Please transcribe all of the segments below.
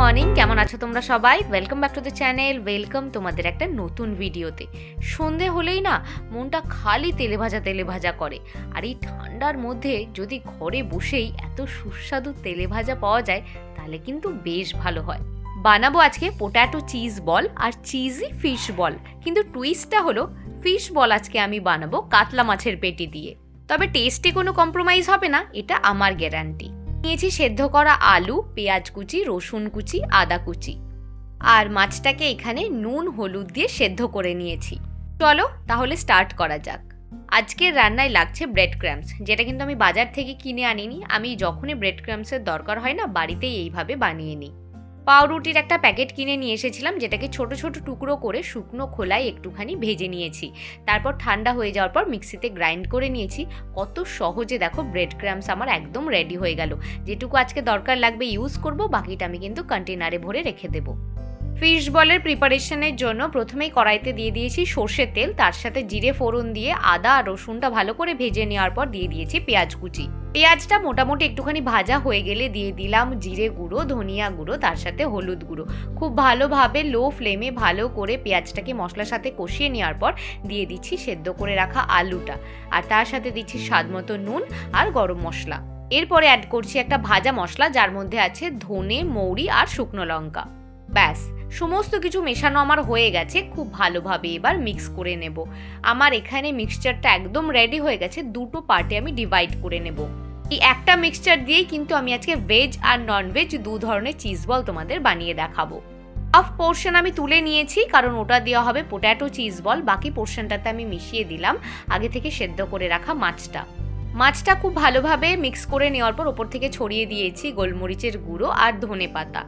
Morning, কেমন আছো তোমরা সবাই? Welcome back to the channel. Welcome তোমাদের একটা নতুন ভিডিওতে। সন্ধে হলেই না মনটা খালি তেলে ভাজা করে। আর এই ঠান্ডার মধ্যে যদি ঘরে বসেই এত সুস্বাদু তেলে ভাজা পাওয়া যায় তাহলে কিন্তু বেশ ভালো হয়। বানাবো আজকে পোট্যাটো চিজ বল আর চিজি ফিশ বল। কিন্তু টুইস্টটা হলো ফিশ বল আজকে আমি বানাবো কাতলা মাছের পেটি দিয়ে। তবে টেস্টে কোনো কম্প্রোমাইজ হবে না, এটা আমার গ্যারান্টি। নিয়েছি সেদ্ধ করা আলু, পেঁয়াজ কুচি, রসুন কুচি, আদা কুচি, আর মাছটাকে এখানে নুন হলুদ দিয়ে সেদ্ধ করে নিয়েছি। চলো তাহলে স্টার্ট করা যাক। আজকের রান্নায় লাগছে ব্রেড ক্রাম্বস, যেটা কিন্তু আমি বাজার থেকে কিনে আনিনি। আমি যখনই ব্রেড ক্রাম্বসের দরকার হয় না বাড়িতেই এইভাবে বানিয়ে নিই। পাউরুটির একটা প্যাকেট কিনে নিয়ে এসেছিলাম, যেটাকে ছোট ছোট টুকরো করে শুকনো খোলায় একটুখানি ভেজে নিয়েছি। তারপর ঠান্ডা হয়ে যাওয়ার পর মিক্সিতে গ্রাইন্ড করে নিয়েছি। কত সহজে দেখো ব্রেড ক্রাম্বস আমার একদম রেডি হয়ে গেল। যেটুকু আজকে দরকার লাগবে ইউজ করব, বাকিটা আমি কিন্তু কন্টেনারে ভরে রেখে দেবো। ফিশ বলের প্রিপারেশনের জন্য প্রথমেই কড়াইতে দিয়ে দিয়েছি সর্ষের তেল, তার সাথে জিরে ফোড়ন দিয়ে আদা আর রসুনটা ভালো করে ভেজে নেওয়ার পর দিয়ে দিয়েছি পেঁয়াজ কুচি। পেঁয়াজটা মোটামুটি একটুখানি ভাজা হয়ে গেলে দিয়ে দিলাম জিরে গুঁড়ো, ধনিয়া গুঁড়ো, তার সাথে হলুদ গুঁড়ো। খুব ভালোভাবে লো ফ্লেমে ভালো করে পেঁয়াজটাকে মশলার সাথে কষিয়ে নেওয়ার পর দিয়ে দিচ্ছি সেদ্ধ করে রাখা আলুটা, আর তার সাথে দিচ্ছি স্বাদমতো নুন আর গরম মশলা। এরপরে অ্যাড করছি একটা ভাজা মশলা, যার মধ্যে আছে ধনে, মৌরি আর শুকনো লঙ্কা। ব্যাস, সমস্ত কিছু মেশানো আমার হয়ে গেছে। খুব ভালোভাবে এবার মিক্স করে নেব। আমার এখানে মিক্সচারটা একদম রেডি হয়ে গেছে। দুটো পার্টে আমি ডিভাইড করে নেব। এই একটা মিক্সচার দিয়েই কিন্তু আমি আজকে ভেজ আর নন ভেজ দু ধরনের চিজ বল তোমাদের বানিয়ে দেখাবো। হাফ পোর্শন আমি তুলে নিয়েছি, কারণ ওটা দেওয়া হবে পোট্যাটো চিজ বল। বাকি পোর্শনটাতে আমি মিশিয়ে দিলাম আগে থেকে সেদ্ধ করে রাখা মাছটা খুব ভালোভাবে মিক্স করে নেওয়ার পর ওপর থেকে ছড়িয়ে দিয়েছি গোলমরিচের গুঁড়ো আর ধনেপাতা।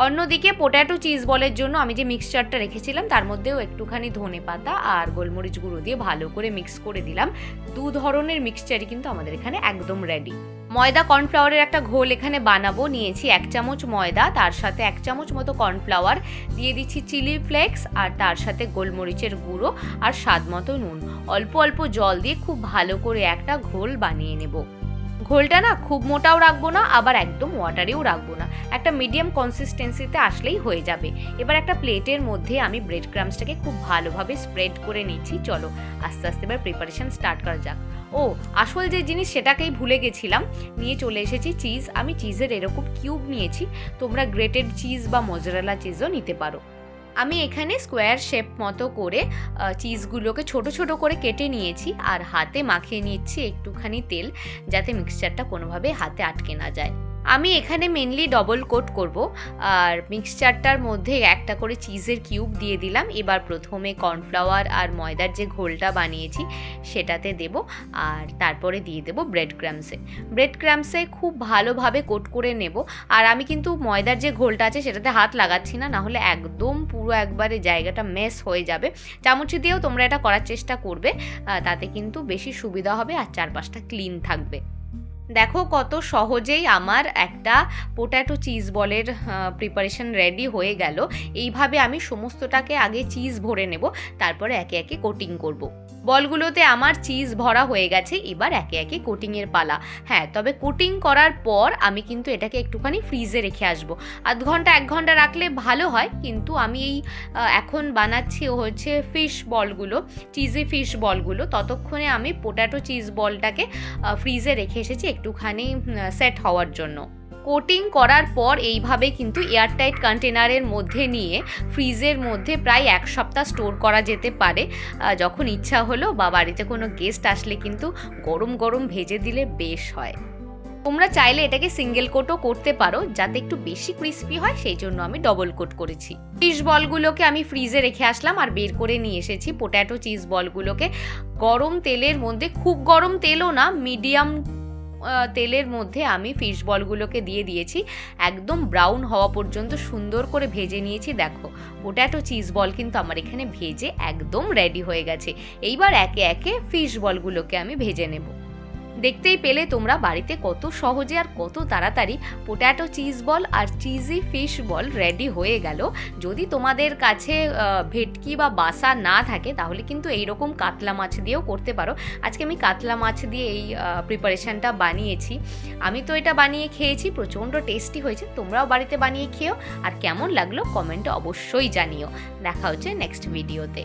অন্যদিকে পোট্যাটো চিজ বলের জন্য আমি যে মিক্সচারটা রেখেছিলাম তার মধ্যেও একটুখানি ধনেপাতা আর গোলমরিচ গুঁড়ো দিয়ে ভালো করে মিক্স করে দিলাম। দু ধরনের মিক্সচারই কিন্তু আমাদের এখানে একদম রেডি। ময়দা কর্নফ্লাওয়ারের একটা ঘোল এখানে বানাবো। নিয়েছি 1 চামচ ময়দা, তার সাথে 1 চামচ মতো কর্নফ্লাওয়ার, দিয়ে দিচ্ছি চিলি ফ্লেক্স, আর তার সাথে গোলমরিচের গুঁড়ো আর স্বাদ মতো নুন। অল্প অল্প জল দিয়ে খুব ভালো করে একটা ঘোল বানিয়ে নেব। ঘোলটা না খুব মোটাও রাখবো না, আবার একদম ওয়াটারেও রাখবো না, একটা মিডিয়াম কনসিস্টেন্সিতে আসলেই হয়ে যাবে। এবার একটা প্লেটের মধ্যে আমি ব্রেড ক্রাম্বসটাকে খুব ভালোভাবে স্প্রেড করে নিচ্ছি। চলো আস্তে আস্তে এবার প্রিপারেশন স্টার্ট করা যাক। ও আসল যে জিনিস সেটাকেই ভুলে গেছিলাম, নিয়ে চলে এসেছি চিজ। আমি চিজের এরকম কিউব নিয়েছি, তোমরা গ্রেটেড চিজ বা মোজারেলা চিজও নিতে পারো। আমি এখানে স্কোয়ার শেপ মতো করে চিজগুলোকে ছোট ছোট করে কেটে নিয়েছি, আর হাতে মাখিয়ে নিচ্ছি একটুখানি তেল, যাতে মিক্সচারটা কোনোভাবে হাতে আটকে না যায়। আমি এখানে মেনলি ডবল কোট করব, আর মিক্সচারটার মধ্যে একটা করে চিজের কিউব দিয়ে দিলাম। এবার প্রথমে কর্নফ্লাওয়ার আর ময়দার যে ঘোলটা বানিয়েছি সেটাতে দেব, আর তারপরে দিয়ে দেব ব্রেড ক্রাম্বসে খুব ভালোভাবে কোট করে নেব। আর আমি কিন্তু ময়দার যে ঘোলটা আছে সেটাতে হাত লাগাচ্ছি না, নাহলে একদম পুরো একবারে জায়গাটা মেস হয়ে যাবে। চামচ দিয়েও তোমরা এটা করার চেষ্টা করবে, তাতে কিন্তু বেশি সুবিধা হবে আর চারপাশটা ক্লিন থাকবে। দেখো কত সহজেই আমার একটা পোট্যাটো চিজ বলের প্রিপারেশন রেডি হয়ে গেল। এইভাবে আমি সমস্তটাকে আগে চিজ ভরে নেব, তারপরে একে একে কোটিং করব। বলগুলোতে আমার চিজ ভরা হয়ে গেছে, এবার একে একে কোটিংয়ের পালা। হ্যাঁ, তবে কোটিং করার পর আমি কিন্তু এটাকে একটুখানি ফ্রিজে রেখে আসবো। আধ ঘন্টা 1 ঘন্টা রাখলে ভালো হয়, কিন্তু আমি এই এখন বানাচ্ছি হচ্ছে ফিশ বলগুলো, চিজি ফিশ বলগুলো। ততক্ষণে আমি পোট্যাটো চিজ বলটাকে ফ্রিজে রেখে এসেছি একটুখানি সেট হওয়ার জন্য। কোটিং করার পর এইভাবে কিন্তু এয়ারটাইট কন্টেনারের মধ্যে নিয়ে ফ্রিজের মধ্যে প্রায় 1 সপ্তাহ স্টোর করা যেতে পারে। যখন ইচ্ছা হলো বা বাড়িতে কোনো গেস্ট আসলে কিন্তু গরম গরম ভেজে দিলে বেশ হয়। তোমরা চাইলে এটাকে সিঙ্গেল কোটও করতে পারো, যাতে একটু বেশি ক্রিস্পি হয়, সেই জন্য আমি ডবল কোট করেছি। ফিশ বলগুলোকে আমি ফ্রিজে রেখে আসলাম আর বের করে নিয়ে এসেছি। পোট্যাটো চিজ বলগুলোকে গরম তেলের মধ্যে, খুব গরম তেলও না, মিডিয়াম তেলের মধ্যে আমি ফিশ বলগুলোকে দিয়ে দিয়েছি। একদম ব্রাউন হওয়া পর্যন্ত সুন্দর করে ভেজে নিয়েছি। দেখো পোট্যাটো চিজ বল কিন্তু আমার এখানে ভেজে একদম রেডি হয়ে গেছে। এইবার একে একে ফিশ বলগুলোকে আমি ভেজে নেব। দেখতেই পেলে তোমরা বাড়িতে কত সহজে আর কত তাড়াতাড়ি পোট্যাটো চিজ বল আর চিজি ফিশ বল রেডি হয়ে গেল। যদি তোমাদের কাছে ভেটকি বা বাসা না থাকে তাহলে কিন্তু এইরকম কাতলা মাছ দিয়েও করতে পারো। আজকে আমি কাতলা মাছ দিয়ে এই প্রিপারেশানটা বানিয়েছি। আমি তো এটা বানিয়ে খেয়েছি, প্রচণ্ড টেস্টি হয়েছে। তোমরাও বাড়িতে বানিয়ে খেও, আর কেমন লাগলো কমেন্টে অবশ্যই জানিও। দেখা হচ্ছে নেক্সট ভিডিওতে।